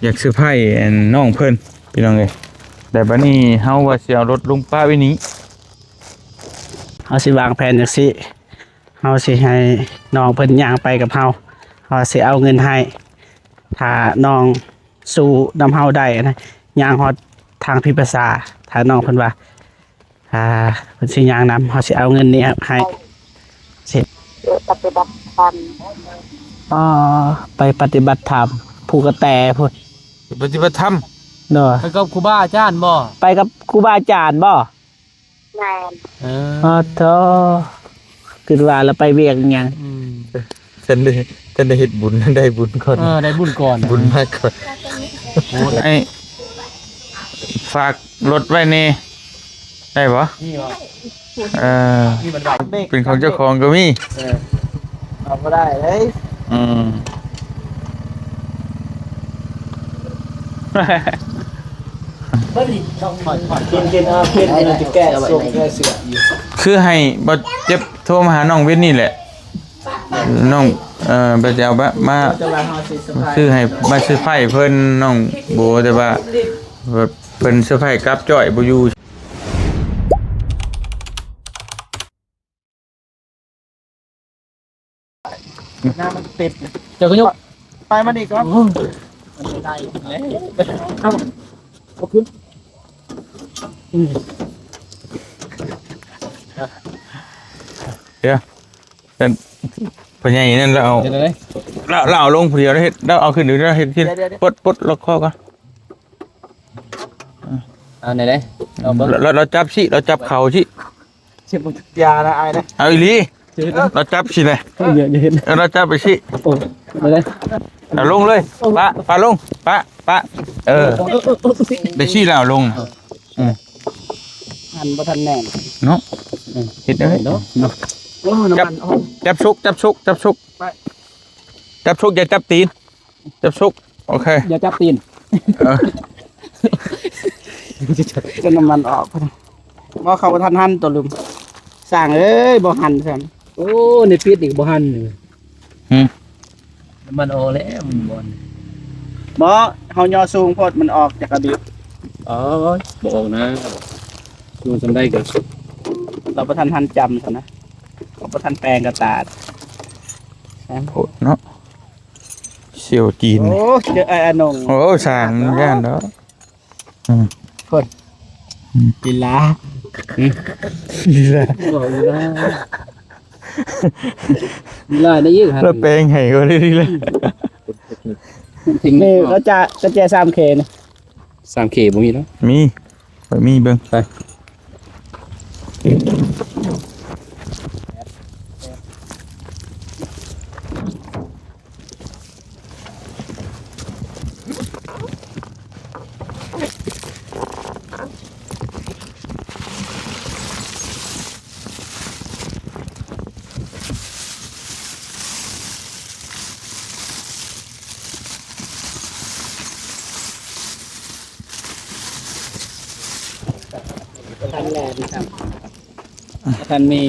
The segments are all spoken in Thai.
อยากซื้อไผ่น้องเพิ่นพี่น้องเอ้ยแต่บัดนี้เฮาว่าสิเอารถลุงป้าไว้นี้เฮาสิวางแผนจังซี่เฮาสิให้น้องเพิ่นย่างไปกับเฮาสิเอาเงินให้ถ้าน้องสู้นำเฮาได้นะย่างฮอดทางพิภาษาถ้าน้องเพิ่นว่าเพิ่นสิย่างนำเฮาสิเอาเงินนี้ให้สิปฏิบัติธรรมไปปฏิบัติธรรมภูกระแตพุ่น ปฏิบัติธรรมเด้อไปกับครูบาอาจารย์บ่ไปกับครูบาอาจารย์บ่แม่นโธ่คือว่าแล้วไปเวียงหยังฉันได้เฮ็ดบุญได้บุญก่อนได้บุญก่อนบุญมากก่อนไอ้ฝากรถไว้นี่ได้บ่นี่บ่เป็นของเจ้าของก็มีเอาบ่ได้เลยบ่ดิต้องถอดกินเพิ่นจะแก้ส่งแก้เสืออยู่คือให้บ่เจ็บโทรมาหาน้องเว้นนี่แหละน้องบ่จะเอามาซื้อให้มาซื้อไผ่เพิ่นน้องโบแต่ว่าเพิ่นซื้อไผ่กับจ้อยบ่อยู่หน้ามันติดเจ้าก็ยกไปมาดิก่อนมันได้แล้วเอาขึ้นเดี๋ยวเป็นพ่อใหญ่นั่นเราเอาลงผู้เดียวแล้วเฮ็ดแล้วเอาขึ้นเดี๋ยวเฮ็ดปลดล็อกคอก่อนไหนเด้เราจับสิเราจับเข่าสิเจ็บยานะไอ้นะเอาอีหลีเราจับสิเลยเราจับไปสิโอ้ไปเลยเอาลงเลยปะลงปะได้สิแล้วลงหันบ่ทันแน่เนาะเฮ็ดได้เนาะจับชุกอย่าจับตีนจับชุกโอเคอย่าจับตีนจะน้ำมันออกบ่เข้าบ่ทันหันตัวลืมสร้างเอ้ยบ่หันซั่นโอ้ในปิดอีกบ่หันมันออกแล้วมันบ่เฮาย่อสูงโพดมันออกจากกระบิบบ่ออกนะดูจำได้ก็เราบ่ทันหันจำซั่นนะเราบ่ทันแปลงกระตาดโหเนาะเสี่ยวจีนโอ้เจอไอ้อนงโอ้สร้างย่านเนาะคนลีลาได้ยิ่งฮะแล้วแปลงให้ก็ได้เลยถึงนี่ก็จะ 3K นะ 3K บ่มีเนาะมีเบิ่งไปทันแลนครับทันมี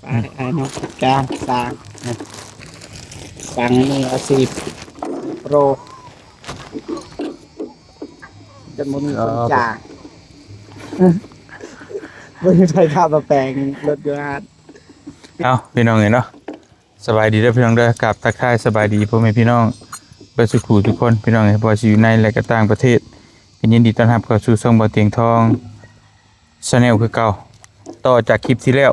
ไอ้นกการสร้างมืออาชีพโปรจะมุนจ่าไม่ใช่ข้าวแปลงรถยนต์เอาพี่น้องเนาะสบายดีเด้อพี่น้องเด้อกับทักทายสบายดีพ่อแม่พี่น้องเพื่อสุขทุกคนพี่น้องบ่ว่าสิอยู่ในและก็ต่างประเทศยินดีต้อนรับเข้าสู่ช่องบ่อเตียงทองชาแนลคือเก่าต่อจากคลิปที่แล้ว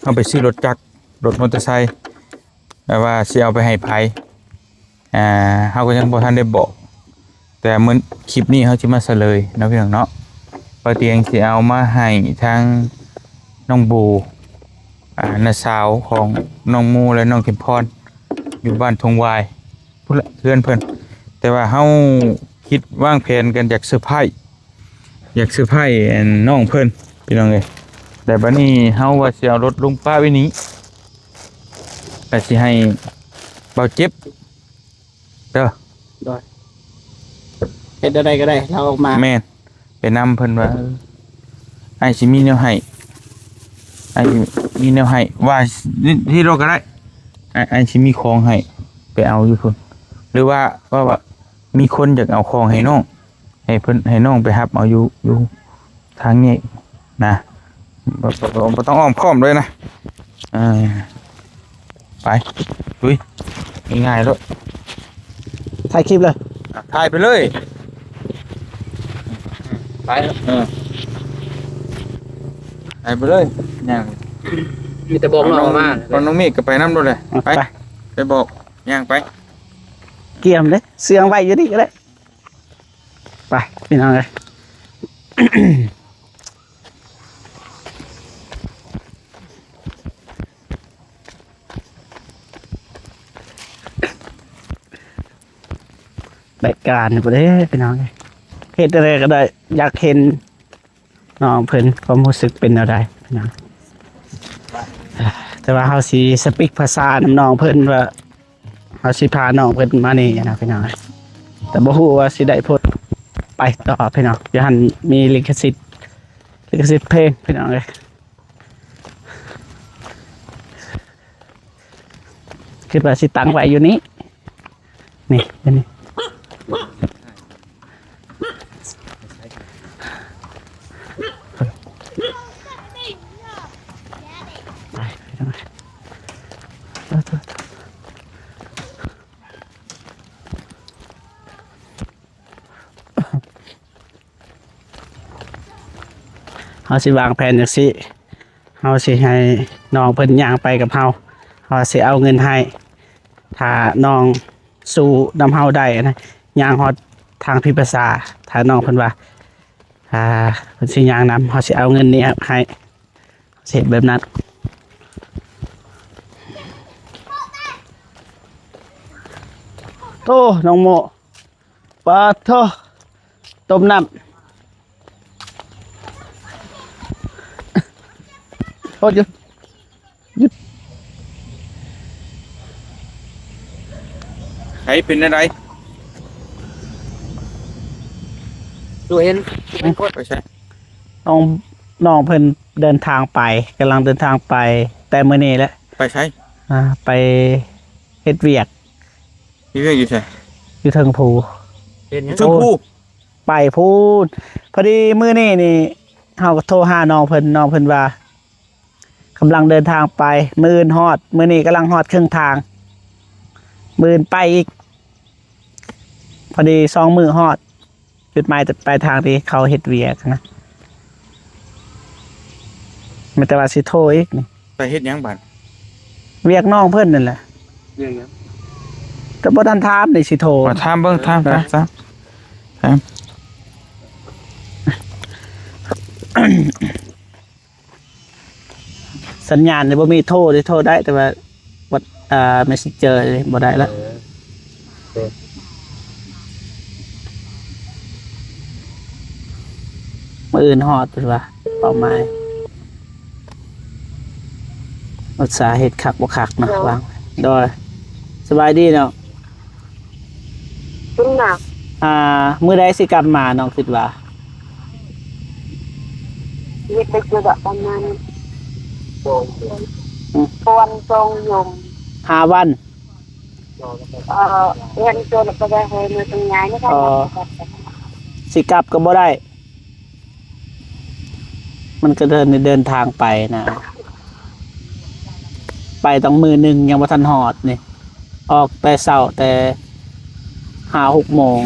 เอาไปซื้อรถจักรรถมอเตอร์ไซค์แต่ว่าสิเอาไปให้ไผเฮาก็ยังบ่ทันได้บอกแต่มื้อคลิปนี้เฮาสิมาเฉลยเนาะพี่น้องเนาะบ่อเตียงสิเอามาให้ทางน้องบูน้าสาวของน้องมูและน้องเข็มพรอยู่บ้านทงวายเพื่อนเพิ่นแต่ว่าเฮาคิดวางแผนกันอยากเซอร์ไพรส์น้องเพิ่นพี่น้องเอ้ยแต่บัดนี้เฮาว่าสิเอารถลุงป้าไว้นี้แต่สิให้เบาเจ็บเด้อเฮ็ดอะไรก็ได้เราออกมาแม่นไปนำเพิ่นว่าไอ้สิมีแนวให้ว่าที่เราก็ได้ไอ้สิมีของให้ไปเอาอยู่พุ่น หรือว่ามีคนอยากเอาของให้น้องให้เพิ่นให้น้องไปรับเอาอยู่ทางนี้นะบ่ต้องอ้อมค้อมเลยนะไปลุยง่ายๆแล้ว ถ่ายคลิปเลย ถ่ายไปเลยไปถ่ายไปเลยย่าง มีแต่บอกน้องมา น้องเมฆก็ไปน้ำด้วยเลยไปบอกย่างไป เกี่ยมเลยเสียงไว้อยู่นี่ก็ได้ไปพี่น้องเลย รายการนี่บ่ได้พี่น้องเลยเฮ็ดอะไรก็ได้อยากเห็นน้องเพิ่นความรู้สึกเป็นอะไรพี่น้องแต่ว่าเฮาสิสปีกภาษานำน้องเพิ่นว่าเฮาสิพาน้องเพิ่นมานี่นะพี่น้องแต่บ่ฮู้ว่าสิได้พดไปต่อพี่น้องอย่าหันมีลิขสิทธิ์เพลงพี่น้องเลยคิดว่าสิตั้งไว้อยู่นี้นี่อันนี้เฮาสิวางแผนจังซี่เฮาสิให้น้องเพิ่นย่างไปกับเฮาสิเอาเงินให้ถ้าน้องสู้นำเฮาได้นะย่างฮอดทางพิภาษาถ้าน้องเพิ่นว่าเพิ่นสิย่างนำเฮาสิเอาเงินนี้ให้สิเฮ็ดแบบนั้นโตน้องโมปาโทต้มน้ำโทษอยู่ ใครเป็นอะไร ดูเห็น ไปใช่ น้องเพิ่นเดินทางไปกำลังเดินทางไปแต่มื้อนี้แหละ ไปใช่ ไปเฮ็ดเวียก พี่เพื่อนอยู่ใช่ อยู่เทิงภู เห็นยัง ชมพู่ ไปพูดพอดีมื้อนี้นี่เฮาก็โทรหาน้องเพิ่นว่ากำลังเดินทางไปมื้ออื่นฮอดมื้อนี้กำลังฮอดครึ่งทางมื้ออื่นไปอีกพอดี2มื้อฮอดจุดหมายปลายทางที่เขาเฮ็ดเวียกนะไม่แต่ว่าสิโทรอีกนี่ ไปเฮ็ดหยังบัด เวียกน้องเพิ่นนั่นแหละ เรื่องยัง แต่บ่ทันถามนี่สิโทร มาถามเบิ่งถาม สัญญาณนี่บ่มีโทรได้โทรได้แต่ว่าวัดMessenger นี่บ่ได้ละมื้ออื่นฮอดเพิ่นว่าเป้าหมายอุตสาหะเฮ็ดคักบ่คักเนาะวางโดยสบายดีเนาะ ขึ้นหนัก มื้อใดสิกลับมาน้องคิดว่า ยึดไปเจอแบบประมาณควรทรงยม 5 วัน เรียนจนก็ได้เฮยมาตรงไหนนี่ค่ะ สิกลับก็บ่ได้ มันก็เดินทางไปนะ ไปต้องมื้อหนึงยังบ่ทันฮอดนี่ ออกแต่เช้าแต่5-6 โมง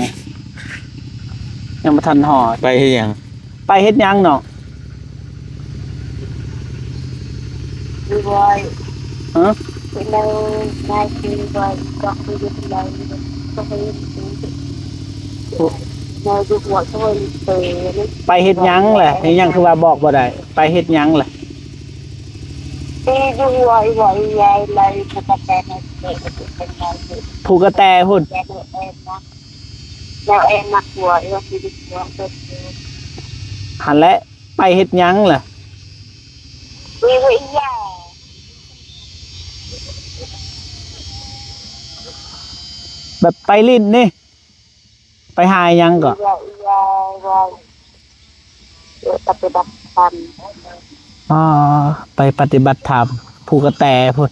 ยังบ่ทันฮอด ไปเฮ็ดหยัง ไปเฮ็ดหยังเนาะ ดีบอย ฮะ เป็นนายดีบอยก็คือยึดเลยก็คือในยุคหัวช่วยเตะนี่ ไปเฮ็ดหยังแหละเฮ็ดหยังคือว่าบอกบ่ได้ ไปเฮ็ดหยังแหละ ตียุคหัวใหญ่เลยจะกระแตในเตะเป็นนายดี ผูกกระแตพุ่น แกดูเอ็นนะแล้วเอ็นมักหัวอีว่าคือหัวเป็น หันแหละไปเฮ็ดหยังแหละ วิวิยา แบบไปลิ้นนี่ ไปหาหยังก็ ปฏิบัติธรรม ไปปฏิบัติธรรมผูกกระแตพุ่น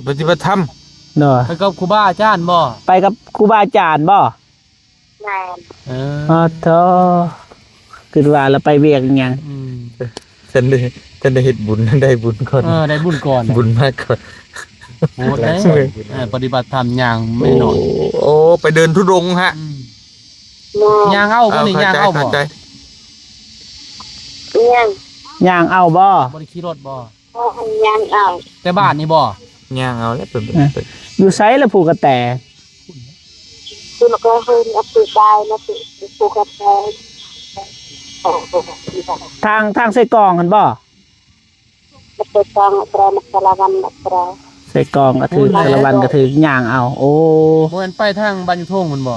ปฏิบัติธรรม เนาะ ไปกับครูบาอาจารย์บ่ ไปกับครูบาอาจารย์บ่ แม่น อ๋อโธ่คือว่าเราไปเวียกหยัง อืม ท่านได้เฮ็ดบุญได้บุญก่อน ได้บุญก่อน บุญมากก่อน โอ้ได้ปฏิบัติธรรมอย่างไม่หน่อย โอ้ไปเดินทุดงค์ฮะ แม่น ย่างเอาบ่นี่ย่างเอาบ่ เข้าใจ ยัง ย่างเอาบ่ บ่ได้ขี่รถบ่ ยังเอา แต่บ้านนี่บ่ ย่างเอาแล้วเป็น อยู่ไสละผูกกระแต คือมันก็เฮินอัปปีได้นะปีปูกระแตโอ้โห ทางใส่กรองกันบ่ มันเป็นทางตรามัสลาวันตรา ใส่กรองก็ถือสารวันก็ถือย่างเอา โอ้ บ่แม่นไปทางบ้านอยู่ทงมันบ่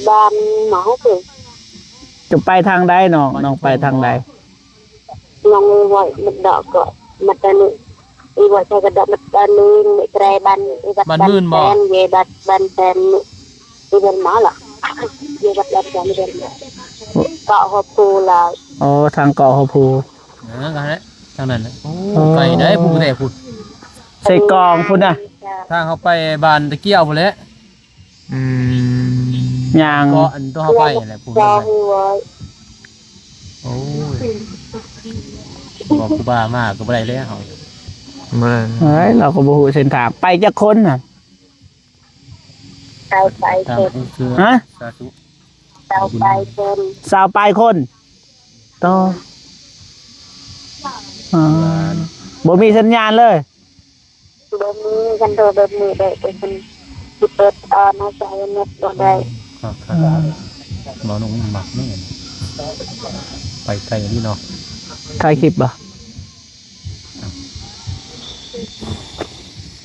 บ้านหมอคือ จะไปทางใดน้องไปทางใด น้องไว้มันดอกก็มันตะนึอีไว้ใช้กระดอกมันตะนึงไม่ไกลบ้านอีบัดบ้านแทนเยบัดบ้านแทนอีเป็นหมาล่ะเยบัดบ้านแทนเป็นเกาะหัวปูละ โอ้ทางเกาะหัวภู กันแหละทางนั้นแหละโอ้ไกลได้ผู้แต่พูด ใส่กรองพุ่นน่ะ ทางเขาไปบ้านตะเกียวพุ่นแหละ อืม ย่าง ก็อันตัวเขาไปนั่นแหละพูด จ้า นั่นแหละ หัว โอ้ยบอกครูบามากก็บ่ได้แล้ว เมื่อ เฮ้ยเราก็บ่ฮู้เส้นทางไปจักคนน่ะ เตาไฟ ตาม เพิ่น ผู้เชื่อ ฮะ สาธุ เตาไฟเพิ่น สาวปลายคนต่ออ่าบ่มีสัญญาณเลย บ่มีกันโดแบบนี้ได้เป็นสิเปิดนะใจเน็ตบ่ได้ ครับหมอนุ่งหมักแม่นไปไกลนี่เนาะ ถ่ายคลิปบ่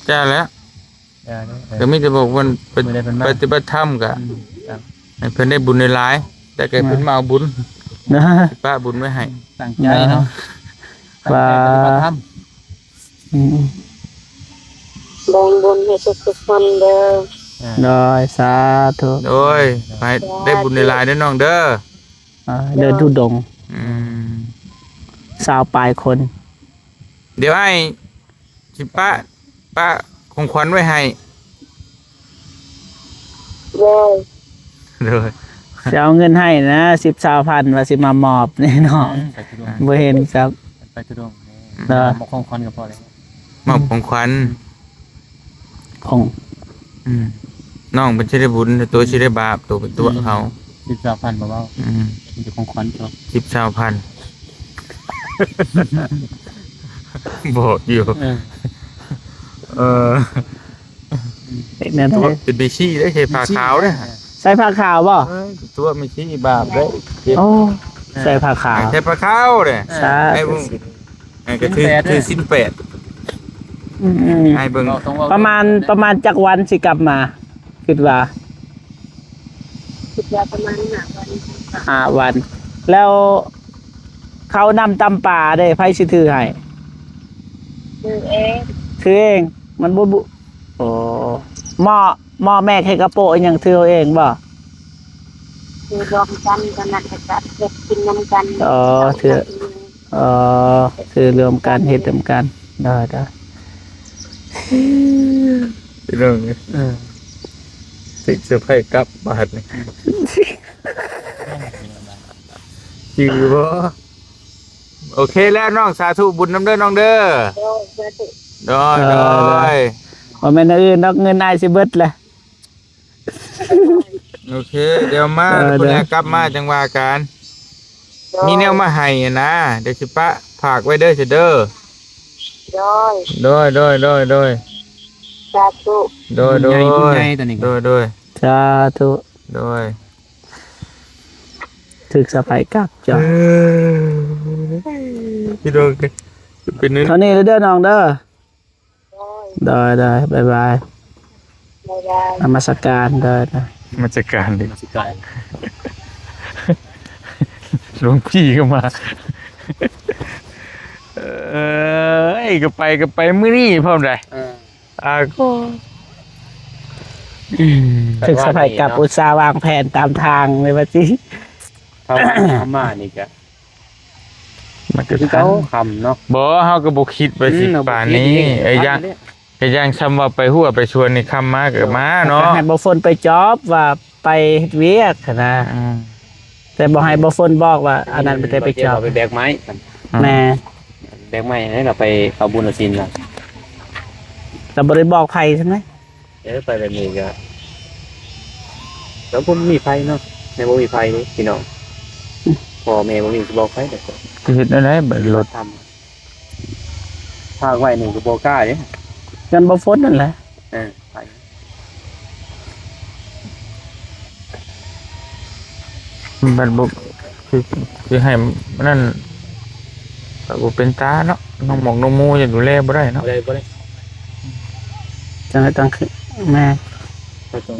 จ้าแล้ว ได้ได้ ก็มีแต่บอกว่าเป็น ไม่ได้เป็นมาก ปฏิบัติธรรมกะ ครับ ให้เพิ่นได้บุญในหลายๆแต่แกเพิ่นมาเอาบุญ นะ ป้าบุญไว้ให้ ตั้งใจเนาะ ว่า ตั้งใจปฏิบัติธรรม อืม แบ่งบุญให้ทุกๆคนเด้อ ได้สาธุ โดยให้ได้บุญในหลายๆเด้อน้องเด้อ เดินทุดงค์ อืม สาวปลายคน เดี๋ยวให้สิป้าของขวัญไว้ให้ เด้อ เด้อ จะเอาเงินให้นะ10,000ว่าสิมามอบแน่นอน ไปทุดง บ่เห็นครับ ไปทุดง เออ มาของควันก็พอแล้ว มอบของขวัญ ของ อืมน้องเป็นสิได้บุญแต่ตัวสิได้บาปตัวเป็นตัวเขา 13,000บ่เว้า อืม มันจะของควันก็ 10,000 บอกอยู่ เออ เนี่ย ตัวเป็นไปชี้ได้ใช้ผ้าขาวเด้อ ใส่ผ้าขาวบ่ ตัวไม่ชี้บาปได้ โอ้ใส่ผ้าขาว ใช้ผ้าขาวเด้อ สา ไอ้ ธุ บุ้งไอ้ก็ถือสิ้นแปด อืม ไอ้เบิ่ง ประมาณจักวันสิกลับมาคิดว่า คิดว่าประมาณ5 วัน 5 วัน แล้วเขานำตำป่าได้ไผสิถือให้ คือเอง ถือเอง มันบ่บุโอ้หม้อแม่ให้กระโปะยังถือเอาเองบ่ คือรวมกันกันนั่นก็เฮ็ดกินนำกัน ถือรวมกันเฮ็ดรวมกันได้ เรื่องนี้ติดเสื้อผ้ากลับบาดนี่จือบ่โอเคแล้วน้องสาธุบุญน้ำเด้อน้องเด้อ เด้อเด้อ ได้ได้ บ่แม่นอันอื่นดอกเงินนายสิเบิดแหละ โอเค เดี๋ยวมา เออ คน เดี๋ แร ยว กกลับมาจังว่ากันมีแนวมาให้อะนะเดี๋ยวสิปะฝากไว้เด้อเสยเด้อ โดย โดย สาธุ โดย ใหญ่ผู้ใหญ่ตัวนี้ โด ก็ ยโดย สาธุ โดย ถึกสะไปกลับจ้ะ พี่โดยเป็นนึง เท่านี้เลยเด้อน้องเด้อ โดย ได้บ๊ายบาย บ๊ายบาย นมัสการเด้อนะ มาจัดการดิ สิไกล หลวงพี่ก็มาก็ไปมื้อนี้พร้อมได้ก็ ถึกสะไปกลับอุตสาห์วางแผนตามทางเลยว่าจิ เข้ามานี่ก็ มันก็ คือ ทั เขา น คำเนาะ บ่เฮาก็บ่คิดไปสิป่านนี้ไอ้ย่าง ก็ยังซ้ำว่าไปหัวไปชวนนี่คำมาก็มาเนาะ ให้บ่ฝนไปจอบว่าไปเวียกนะ แต่บ่ให้บ่ฝนบอกว่าอันนั้นไปจอบ ไปแบกไม้ แม่ แบกไม้ให้เราไปเอาบุญเอาศีลล่ะ แต่บ่ได้บอกไผใช่ไหม ไปแบบนี้ก็แล้วผมมีไฟเนาะในบ่มีไฟพี่น้องพ่อแม่บ่มีสิบอกไฟแต่ก็ คือเฮ็ดได้บัดรถ ทำภาคไว้นี่ก็บ่กล้าเด้ กันบ่ฝนนั่นแหละ ไป บัดบ่คือให้นั่นก็บ่เป็นตาเนาะน้องหมอกน้องมูจะดูแลบ่ได้เนาะ บ่ได้ จังได๋ต้องคือแม่ ก็ต้อง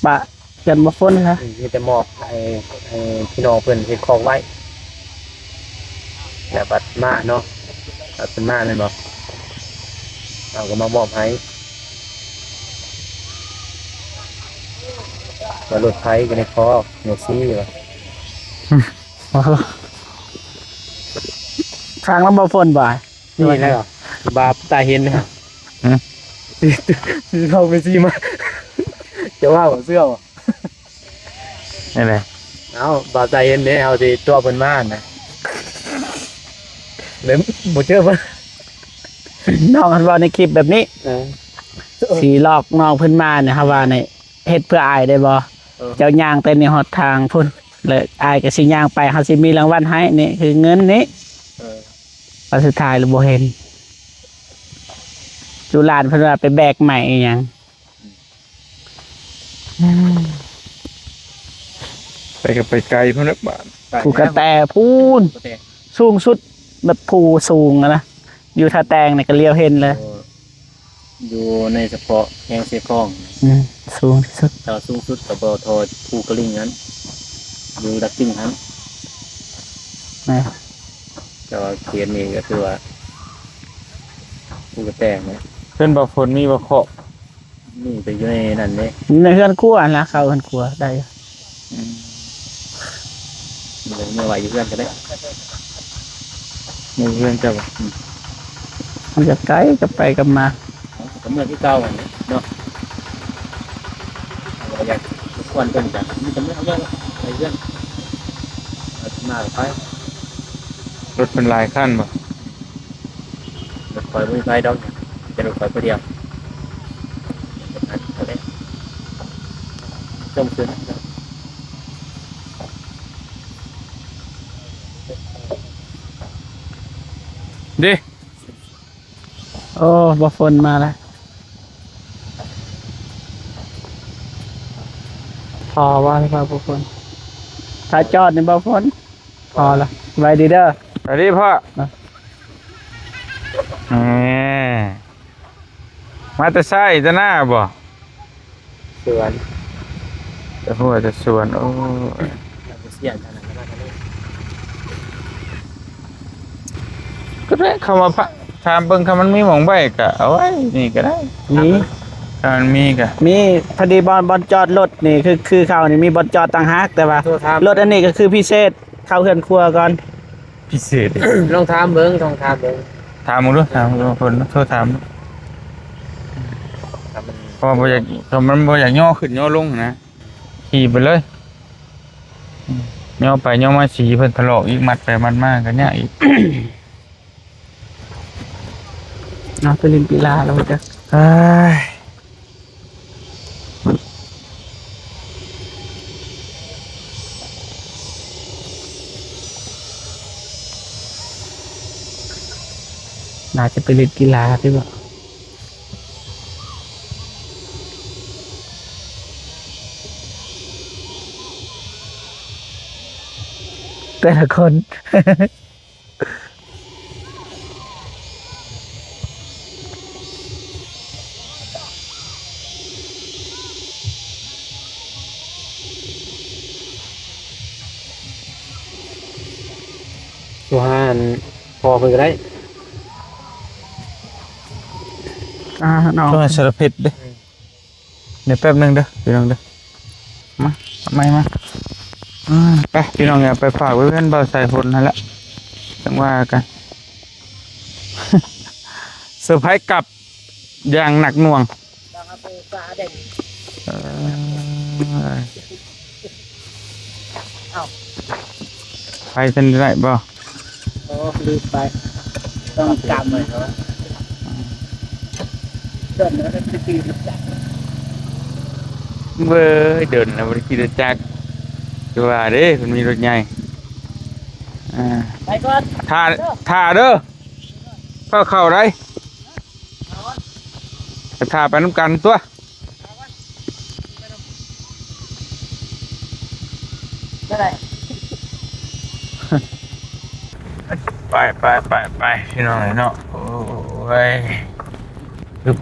ปะกันบ่ฝนซะ มีแต่หมอกให้พี่น้องเพิ่นเฮ็ดของไว้แต่บัดมาเนาะบัดเป็นมาแม่นบ่เอาก็มามอบให้ว่ารถไฟก็ในคอเนซี่ว่า ทางแล้วบ่ฝนบ่ นี่แล้วบาปตาเห็นนะซื้อเข้าไปซีมาจะว่าเสื้อวะ นี่แหละ เอาบาปตาเห็นเนี่ยเอาสิตัวเพิ่นมานะเลยบ่เจอเพิ่น น้องคันว่าในคลิปแบบนี้สีหลอกน้องเพิ่นมาเนี่ยครับว่าเนี่ยเฮ็ดเพื่ออายได้บ่เจ้าย่างเต้นในฮอดทางพุ่นเลยอายก็สิย่างไปเฮาสิมีรางวัลให้นี่คือเงินนี้พอสุดท้ายเราบ่เห็นจุฬาเพิ่นว่าไปแบกใหม่อีหยัง ไปก็ไปไกลพุ่นละบาท ผู้กระแตพูนสูงสุดแบบภูสูงอะนะอยู่ท่าแตงเนี่ยก็เลี้ยวเห็นเลย อยู่ในเฉพาะแหงเสียกล้อง สูงที่สุด ถ้าสูงสุดก็บ่ทอภูกระลิงนั้นอยู่ดักจิ้งนั้น นะ แต่ว่าเขียนนี่ก็คือว่าภูกระแตงเนี่ย เพิ่นบ่ฝนมีบ่เคาะ นี่ไปอยู่ในนั่นเด้ ในเฮือนครัวนะเข้าเฮือนครัวได้ เมื่อไหวอยู่เพื่อนก็ได้ มีเพื่อนจะบ่ มันจะไกลกลับไปกลับมา ก็เมื่อที่เก่าอันนี้เนาะเราอยากทุกคนเป็นจังมีแต่เมื่อเรื่องไปเรื่องมาไป รถเป็นหลายคันบ่ รถไฟไม่ไปดอกจะรถไฟตัวเดียวก็ได้จมคืน เด้ โอ้บ่ฝนมาแล้วพอว่าหรือเปล่าบ่ฝนถ้าจอดนี่บ่ฝนพอละไว้ดีเด้อ ไปดิพ่อ นะ แหมมาแต่ไสจะหน้าบ่ สวน แต่หัวจะสวนโอ้ย เสียนขนาดนั้นเลย ก็ได้เข้ามาพะถามเบิ่งคำมันมีหม่องไว้ก็เอาไว้นี่ก็ได้ นี่ ถ้ามันมีก็ มีพอดีบอลจอดรถนี่คือเขานี่มีบอลจอดต่างหากแต่ว่า โทรถาม รถอันนี้ก็คือพิเศษเข้าเฮือนครัวก่อน พิเศษ ลองถามเบิ้งลองถามเบิ้ง ถามมึงดูถามมึงดูคนโทรถามดู ถ้ามัน เพราะบ่อยากถ้ามันบ่อยากย่อขึ้นย่อลงนะขี่ไปเลยย่อไปย่อมาสีเพิ่นถลอกอีกมัดไปมัดมากันยากอีก เอาไปเล่นกีฬาแล้วจ้ะ เอ้ย น่าจะไปเล่นกีฬาที่บ่แต่ละคน สุฮานพอเพิ่นก็ได้ น้อง ช่วยสารพิษเด้เดี๋ยวแป๊บนึงเด้อพี่น้องเด้อมาทำไมมาไปพี่น้องอย่าไปฝากไว้เพื่อนเบาใส่ฝนนั่นแหละจังว่ากัน เซอร์ไพรส์กลับ อย่างหนักหน่วงไปทันได้บ่ โอ้ลืมไปต้องจำเลยเนาะเดินแล้วก็ตีรถจักร เว้ยเดินนะบริกีรถจักรคือว่าเด้มันมีรถใหญ่ไปก่อน ท่าเด้อเข้าได้ท่าไปน้ำกันตัวไปพี่น้องเนาะโอ้ยลึบ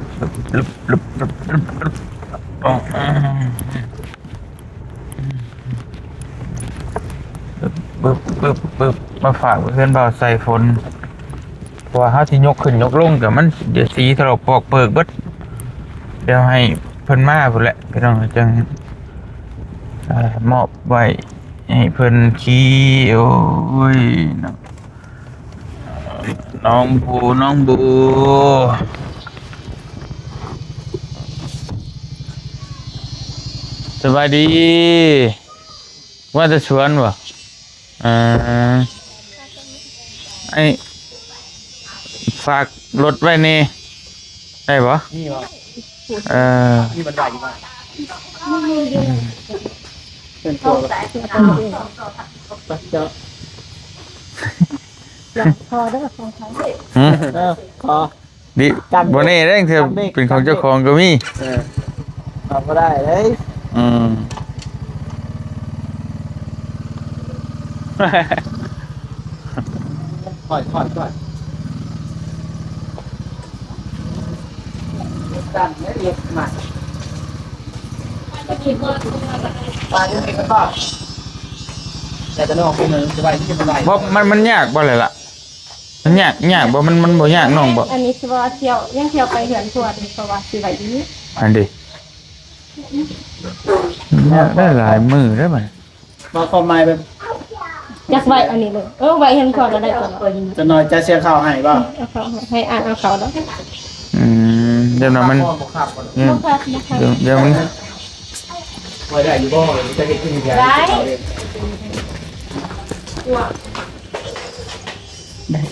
บึบมาฝากเพื่อนเบาใส่ฝนเพราะว่าเขาที่ยกขึ้นยกลงกับมันเดี๋ยวสีถลอกปอกเปิกเบิดเดี๋ยวให้เพิ่นมาพุ่นแหละพี่น้องจังมอบไว้ให้เพิ่นขี่โอ้ยน้องบูสบายดีว่าจะชวนวะไอ้ฝากรถไว้นี่ได้ปะ นี่วะ นี่ มันใหญ่มากเป็นตัวเจ้าพอได้ของเขาพอ ดิบนนี้ได้เถอะเป็นของเจ้าของก็มีพอก็ได้เลยค่อยตั้งเรียกมาปลาที่เป็นกระป๋องแต่จะนอกเป็นสบายที่สบายบ่มันยากบ่เลยล่ะมันยากบ่มันบ่ยากน้องบ่อันนี้สิว่าเที่ยวยังเที่ยวไปเหือนทั่วนี่เพราะว่าสิไว้ดี อันดิได้หลายมือได้ไหม มาคอมไม้แบบ อยากไว้อันนี้เลยไว้เห็นก่อนก็ได้ก่อน จะน้อยจะเสียข้าวให้ป่ะ เอาเขาให้อ่านเอาเขาแล้ว เดี๋ยวมันเดี๋ยวมัน ไว้ได้อยู่บ่จะเห็นที่มียา ได้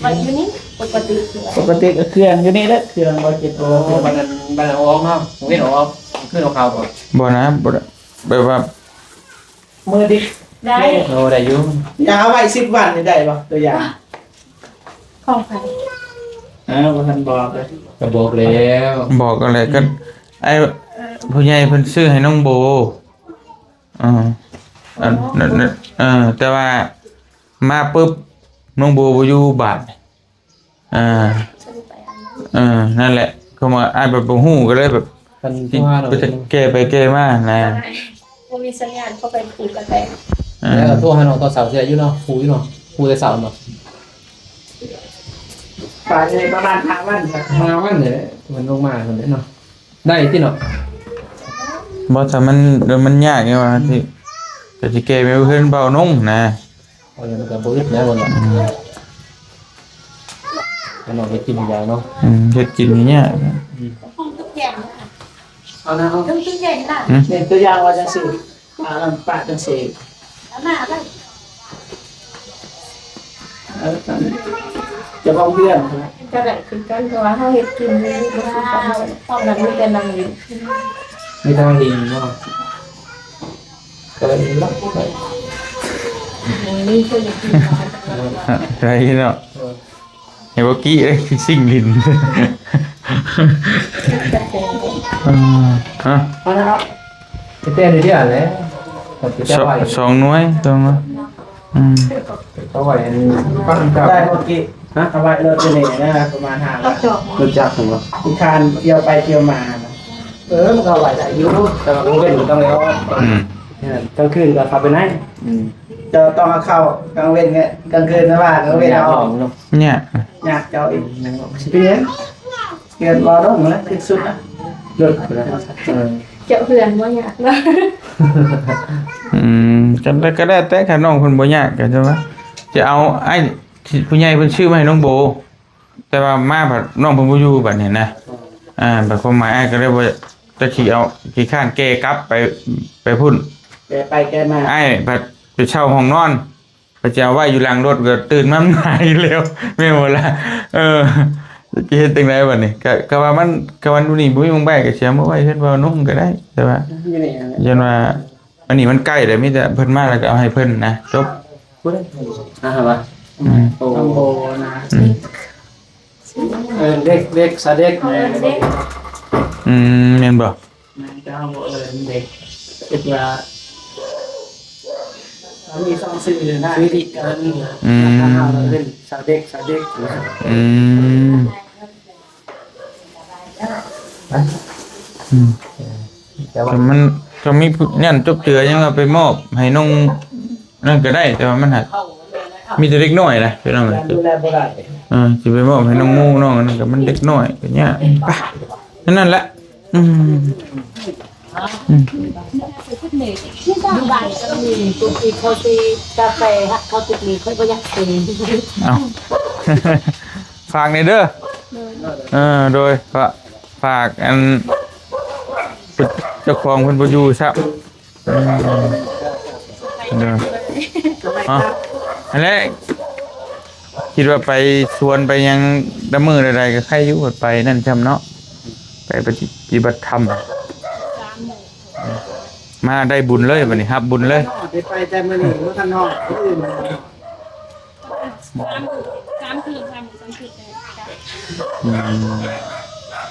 ไว้อยู่นี่ปกติก็เครื่องอยู่นี่แหละเครื่องบ่จิตโอ้บันนั้นออกเนาะผมเห็นออกขึ้นเอาข้าวก่อน บ่นะบ่แบบว่า มือดิ ได้ โอ้ได้อยู่ยาไว้10 วันนี่ได้ป่ะตัวอย่าง ของใคร บ่ทันบอกเลย ก็บอกแล้ว บอกอะไรก็ไอ้ผู้ใหญ่เพิ่นซื้อให้น้องโบแต่ว่ามาปุ๊บน้องโบบ่อยู่บ้านนั่นแหละเขามาอ้ายแบบบ่ฮู้ก็เลยแบบ กัน ที่ ว่าเรา ไปแก้ไปแก้มานะ บ่มีสัญญาณเข้าไปปลูกกระแต แล้วก็โทรหาน้องตอนเสาร์เสียอยู่เนาะครูอยู่เนาะครูแต่เสาร์เนาะ ป่าในประมาณ5 วันครับ มาวันเนี่ยมันลงมาคนเด้เนาะได้ที่เนาะ บ่ถ้ามันยากไงว่าที่แต่สิแก้ไปเพิ่นเบานุ่มนะ เอาอย่างมันก็บ่อึดแล้วบ่เนาะมันเอาไปกินอย่างเนาะ เฮ็ดกินอย่างเงี้ย ทุกอย่าง เอานะเอา ทุกอย่างน่ะ เนี่ยตัวอย่างว่าจังซี่ป้าจังซี่ แล้วมาได้ จะบอกเพื่อน ก็ได้คือกันเพราะว่าเฮาเฮ็ดกินนี่บ่คือกันต้องนั้นมีแต่นำอยู่ ไม่ต้องลิงเนาะก็เลยรับไป นี่คืออยากกิน ไรเนาะเห็นว่ากี้เลยสิ่งลิ้นฮะ เอานะเนาะ เต้นเรื่อยๆแหละก็จะได้ไว้ สองหน่วยตรงนั้น ก็ไว้ปั้นกับ ได้เมื่อกี้เอาไว้รถจะเนี่ยนะประมาณ5 วัน รู้จักเหรอ อีกคันเที่ยวไปเที่ยวมามันก็ไหวได้อยู่แต่ว่าต้องเว้นต้องแล้วกลางคืนก็เข้าไปไหนจะต้องเอาเข้ากลางเว้นเนี่ยกลางคืนนะว่ากลางเว้นเอา เนี่ย อยากเจ้าอีกสิเป็นยังเกิดรอต้องนะที่สุดนะหยุด เจ้าเพื่อนบ่อยากเนาะ ก็ได้แต่ขน้องคนบ่ยากกันใช่ไหมจะเอาไอ้ผู้ใหญ่เพิ่นชื่อมาให้น้องโบแต่ว่ามาผัดน้องเพิ่นบ่อยู่บัดนี้นะ แบบความหมายอ้ายก็เลยว่าจะขี่ข้านแก้กลับไปพุ่น แกไปแกมา อ้ายไปเช่าห้องนอนไปจะเอาไว้อยู่หลังรถก็ตื่นมามันหายเร็วไม่หมดละจะเฮ็ดจังไดบัดนี้ก็ว่ามันก็วันนี้บ่มีมึงไปก็เสียมาไว้เฮ็ดว่านุ่มก็ได้ใช่ป่ะ อยู่นี่ ยันว่าอันนี้มันใกล้แต่มีแต่เพิ่นมาแล้วก็เอาให้เพิ่นนะจบ วะ โอ้โหนะเด็กสะเด็กแม่ แม่นบ่ เจ้าเด็กคิดว่ามีสองสื่อนะวิธีการเล่นสะเด็ก แต่มันก็มีนั่นจบเจือยังเอาไปมอบให้น้องนั่นก็ได้แต่ว่ามันหัดมีแต่เด็กน้อยนะพี่น้องเอ้ย ดูแลบ่ได้ สิไปมอบให้น้องหมู่น้องนั่นก็มันเด็กน้อยก็เนี่ยไปนั่นแหละอยู่บ้านก็มีตุ๊กตีเขาตีกาแฟฮักเขาตุ๊กตีเขาก็อยากตี เอา ฝากในเด้อโดยฝากอันเจ้าของเพิ่นบ่อยู่ซะเด้ออันนี้คิดว่าไปชวนไปยังดำมือใดๆก็ใครอยู่ไปนั่นจำเนาะไปปฏิบัติธรรมมาได้บุญเลยบัดนี้ครับบุญเลย ไปแต่มื้อนี้บ่ทันฮอดอื่น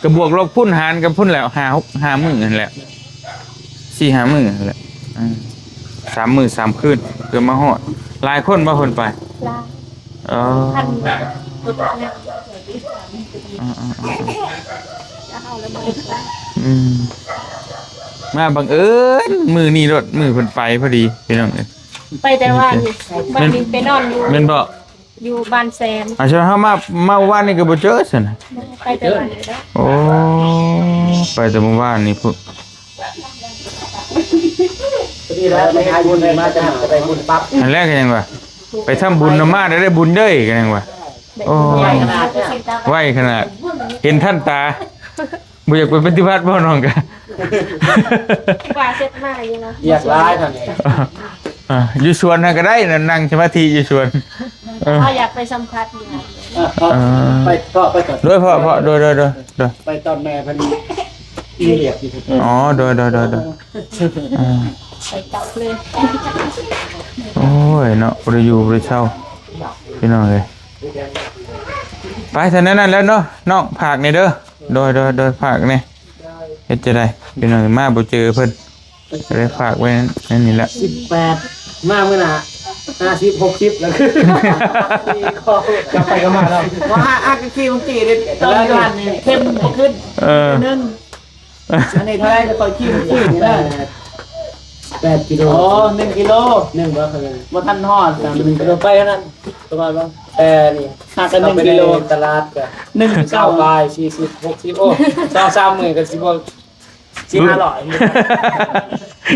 กระบวกลบพุ่นหารกับพุ่นแล้วห้ามื้อนั่นแหละ4-5 มื้อนั่นแหละ3 มื้อ 3 คืนเกือบมาฮอดหลายคนบ่เพิ่นไป ลา อ๋อ พันตุ๊กเนี่ยจะเอาแล้วมันมาบังเอิญมือนี่รถมือเพิ่นไปพอดีพี่น้องเอ้ย ไปแต่ว่าบ้านนี้ไปนอนอยู่ แม่นบ่ อยู่บ้านแซม อาจจะเฮามาวันนี้ก็บ่เจอซั่นน่ะ ไปแต่วันนี้แล้ว โอ้ไปแต่เมื่อวานนี่พุ่น ดีแล้วไม่ให้บุญมาจะไปบุญปั๊บ อันแรกก็ยังว่าไปทำบุญนำมาได้บุญเด้อก็ยังว่าโอ้ ใหญ่ขนาดนี้ ไวขนาดเห็นท่านตาบ่อยากไปปฏิบัติบ่น้องกะ กว่าเซ็ตมาอยู่นะ อยากร้ายท่านนี้ อยู่สวนน่ะก็ได้นั่งสมาธิอยู่สวนเขาอยากไปสัมผัสอยู่ ไปพ่อไปก่อน โดยพ่อโดย ไปตอนแม่เพิ่นอีเรียก อ๋อโดย ไปกลับเลย โอ้ยเนาะบ่ได้อยู่บ่ได้เช่าพี่น้องเอ้ยไปเท่านั้นแล้วเนาะน้องฝากนี่เด้อโดยฝากนี่เฮ็ดจะได้พี่น้องมาบ่เจอเพิ่นก็เลยฝากไว้นั่นนี่แหละ 18มามื้อน่ะ50 60แล้วคือจะไปก็มาแล้วว่าอักขี้มึงกี่นี่ตอนนี้เข้มบ่ขึ้นนึงอันนี้เท่าไหร่จะต่อยขี้มึงกี่นี่ได้8กิโลอ๋อ1กิโล1บ่คือบ่ทันฮอด1กิโลไปเท่านั้นประมาณว่านี่หากัน1กิโลตลาดก็1.9บาท40 60โอ้2-3มื้อก็สิบ่4-500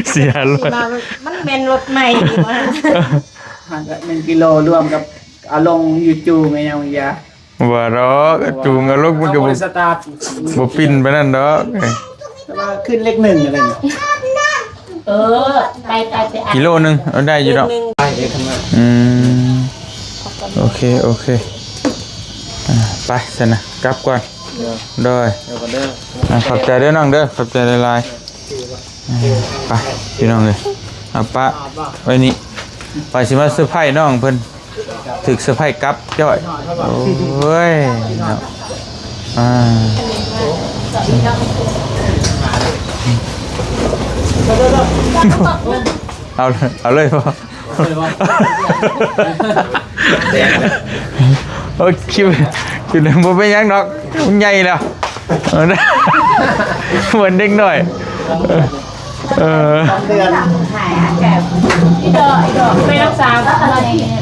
เสียรถ มันเป็นรถใหม่ดีมาก ห่างกัน1กิโลรวมกับเอาลง YouTube แม่ยังยา ว่าดอกจูงเอาลูกมันก็ บริสตาร์ท บ่ปิ้นไปนั่นดอก แต่ว่าขึ้นเลข1อะไรนี่ ไปอ่ะ กิโลนึงเอาได้อยู่ดอก ไปเด้ทำงาน โอเคไปซั่นนะกลับก่อนโดยขอบใจเด้อน้องเด้อขอบใจหลายๆไปพี่น้องเอ้ยเอาปะไว้นี่ไปสิมาเซอร์ไพรส์น้องเพิ่นถึกเซอร์ไพรส์กลับจ้อยโอ้ยเนาะเอาเลยพ่อโอ้คิวนึงบ่เป็นหยังดอกมันใหญ่แล้วเหมือนเด็กหน่อย เดือน ไอ้ดอกไปรักษาอะไรเนี่ย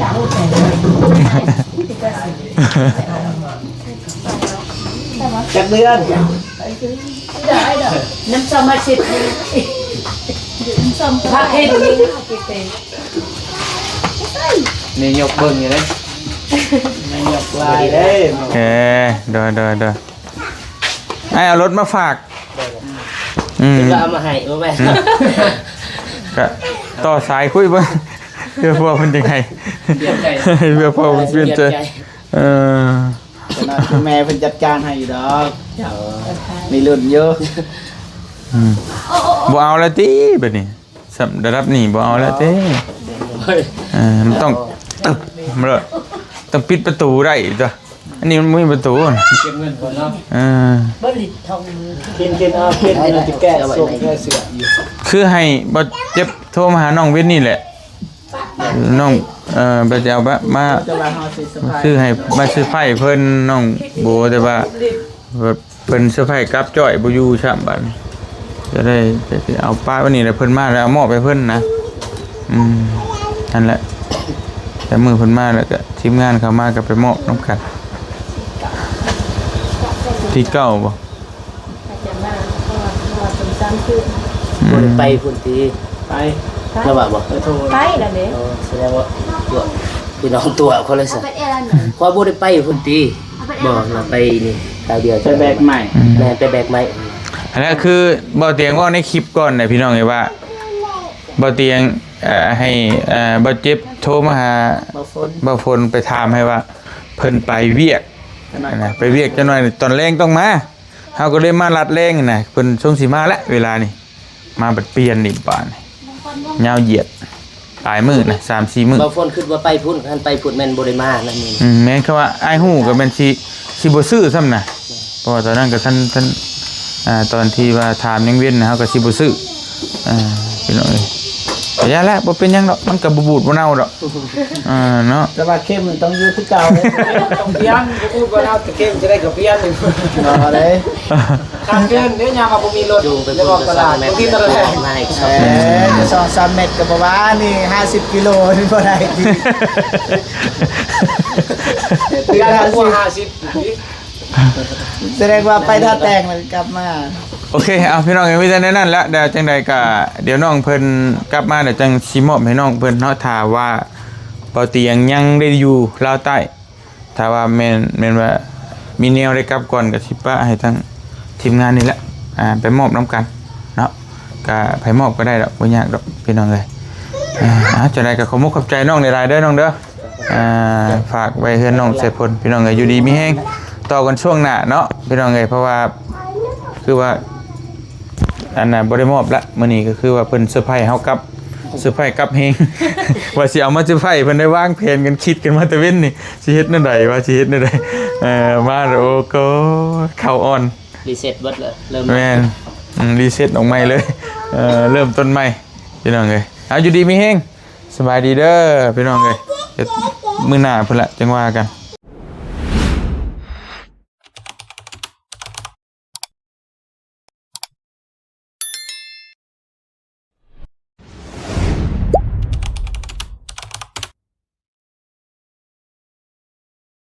จากเดือน น้ำสมาชิกพระเอ็ดนี่ นี่ยกเบิ่งอยู่เลย ไม่หยอกลายเด้ โดย ไอ้เอารถมาฝากอืม ก็เอามาให้บ่แม่ ก็ต่อสายคุยเบิ่งเพื่อพวกมันยังไง เปลี่ยนใจ เพื่อพวกมันเปลี่ยนใจเออ แม่เพิ่นจัดการให้อยู่ดอกมีรุ่นเยอะ บ่เอาแล้วติบัดนี้สำระดับนี้บ่เอาแล้วติมันต้องตึบมันเลยต้องปิดประตูได้จ้ะอันนี้มันไม่มีประตูน่ะ เก็บเงินก่อนเนาะ กินเอากินเราจะแก้ส่งแก้เสืออยู่ คือให้บ่เจ็บโทรมาหาน้องเว้นนี่แหละน้องบ่จะเอามา จะว่าเฮาสิสบาย คือให้มาซื้อไฟเพิ่นน้องโบแต่ว่าเพิ่นซื้อไฟกลับจ้อยบ่อยู่ช่ำบัดจะได้จะเอาป้ายวันนี้แหละเพิ่นมาแล้วเอามอบให้เพิ่นนะนั่นแหละแต่มือเพิ่นมาแล้วก็ทีมงานเข้ามาก็ไปมอบน้ำกันที่เก้าบ่ อาจจะมาเพราะว่าเป็นซ้ำคือ บ่ได้ไปพุ่นที ไป แล้วว่าบ่ ไปโทร ไปแล้วเด้ แสดงว่าตัวพี่น้องตัวคนละสัตว์พอบ่ได้ไปพุ่นทีบ่เราไปนี่คราวเดียว ไปแบกใหม่ แม่ไปแบกไม้ อันนั้นคือบ่เตียงว่าในคลิปก่อนน่ะพี่น้องเอ้ยว่าบ่เตียงให้บ่เจ็บโทรมาหา บ่ฝน บ่ฝนไปถามให้ว่าเพิ่นไปเวียก นะไปเวียกจังหน่อยตอนแรงต้องมาเฮาก็เลยมาลัดแรงน่ะเพิ่นช่วงสิมาแล้วเวลานี่มาบัดเปลี่ยนนี่บาดนี่ยาวเหยียดหลายมื้อนะ 3-4 มื้อ บ่ฝนคิดว่าไปพุ่นคันไปพุ่นแม่นบ่ได้มานั่นนี่ แม่นเขาว่าอ้ายฮู้ก็แม่นสิบ่ซื้อซ้ำน่ะเพราะว่าตอนนั้นก็ท่านตอนที่ว่าถามยังเว้นนะเฮาก็สิบ่ซื้อพี่น้องเอ้ยแต่ยาแล้วบ่เป็นหยังดอกมันก็บ่บูดบ่เน่าดอกเนาะ แต่ว่าเข้มมันต้องอยู่ที่เก่าเลยต้องเปลี่ยนพูดว่าเอาแต่เข้มจะได้กับเปลี่ยนนึงบ่เลยทางเดินเดี๋ยวยามมาบ่มีรถ จูงไป จะ พุ่ บ น อก ก็ ต สอ ลาง ด แม่ บางทีตลาด มาอีกส เอ อง จะ2-3 เม็ดก็บ่ว่านี่50กิโลนี่บ่ได้ดิเดือนละ50แสดงว่าไปท่าแตงมันกลับมา โอเคเอาพี่น้องยังไม่ได้แน่นั่นแล้วเดี๋ยวจังใดก็เดี๋ยวน้องเพิ่นกลับมาเดี๋ยวจังสิมอบให้น้องเพิ่นเนาะถ้าว่าเปาเตียงยังได้อยู่ลาวใต้ถ้าว่าแม่นว่ามีแนวได้กลับก่อนก็สิปะให้ทั้งทีมงานนี่แหละไปมอบน้ำกันเนาะก็ไปมอบก็ได้ดอกบ่ยากดอกพี่น้องเอ้ยจังใดก็ขอมุกขอบใจน้องในรายเด้อน้องเด้อฝากไว้เฮือนน้องเสพผลพี่น้องเอ้ยอยู่ดีมีแฮงต่อกันช่วงหน้าเนาะพี่น้องเอ้ยเพราะว่าคือว่าอันน่ะบ่ได้มอบละมื้อนี้ก็คือว่าเพิ่นเซอร์ไพรส์เฮากลับเซอร์ไพรส์กลับเฮง ว่าสิเอามาเซอร์ไพรส์เพิ่นได้วางแผนกันคิดกันมาแต่เว้นนี่สิเฮ็ดแนวใดว่าสิเฮ็ดแนวใดมาโอ้โกเข้าอ่อน รีเซ็ตเบิดเลยเริ่ม แม่นรีเซ็ตออกใหม่เลยเริ่มต้นใหม่พี่น้องเอ้ยอยู่ดีมีแฮงสบายดีเด้อพี่น้องเอ้ยเดี๋ยวมื้อหน้าพุ่นละจังว่ากัน